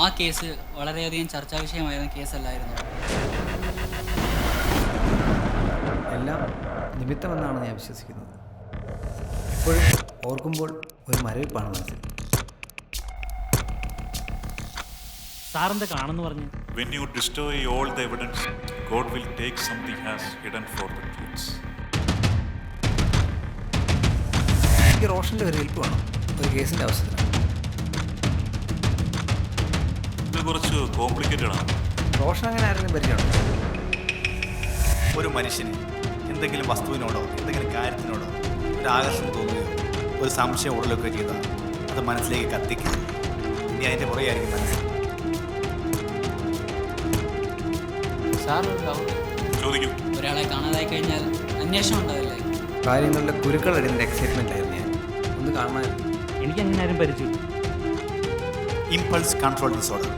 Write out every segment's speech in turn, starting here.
ആ കേസ് വളരെയധികം ചർച്ചാ വിഷയമായിരുന്ന കേസല്ലായിരുന്നു. എല്ലാം നിമിത്തമെന്നാണ് ഞാൻ വിശ്വസിക്കുന്നത്. ഇപ്പോഴും ഓർക്കുമ്പോൾ ഒരു മരവിപ്പാണ് മനസ്സിൽ. സാറെന്താ കാണുന്നു പറഞ്ഞു? When you destroy all the evidence, God will take something has hidden for the kids. എനിക്ക് റോഷൻ്റെ ഒരു ഹെൽപ്പ് വേണം, ഒരു കേസിൻ്റെ ആവശ്യത്തിന്. ഇത് കുറച്ച് കോംപ്ലിക്കേറ്റഡ് ആണ്. റോഷൻ അങ്ങനെ ആരെങ്കിലും പരിചയമുണ്ടോ? ഒരു മനുഷ്യന് എന്തെങ്കിലും വസ്തുവിനോടോ എന്തെങ്കിലും കാര്യത്തിനോടോ ഒരു ആകർഷണം തോന്നുകയോ ഒരു സംശയം ഉടലൊക്കെ ചെയ്താൽ അത് മനസ്സിലേക്ക് കത്തിക്കുക. ഇനി അതിൻ്റെ പുറകെയായിരിക്കും മനസ്സിൽ. ചോദിക്കും. ഒരാളെ കാണാതായി കഴിഞ്ഞാൽ അന്വേഷണം ഉണ്ടാവില്ലേ? കാര്യങ്ങളുടെ കുരുക്കളടിൻ്റെ എക്സൈറ്റ്മെൻ്റ് ആയിരുന്നു ഞാൻ. ഒന്ന് കാണാമായിരുന്നു. എനിക്കങ്ങനെ ആരും പരിചയം. ഇമ്പൾസ് കൺട്രോൾ ഡിസോർഡർ,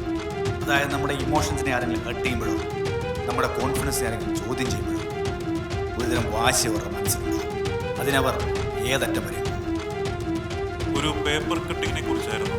അതായത് നമ്മുടെ ഇമോഷൻസിനെ ആരെങ്കിലും ഹർട്ട് ചെയ്യുമ്പോഴോ നമ്മുടെ കോൺഫിഡൻസിനെ ആരെങ്കിലും ചോദ്യം ചെയ്യുമ്പോഴോ ഒരുതരം വാശി അവരുടെ മനസ്സിലുണ്ടാകും. അതിനവർ ഏതറ്റം വരെ. ഒരു പേപ്പർ കട്ടിങ്ങിനെ കുറിച്ചായിരുന്നു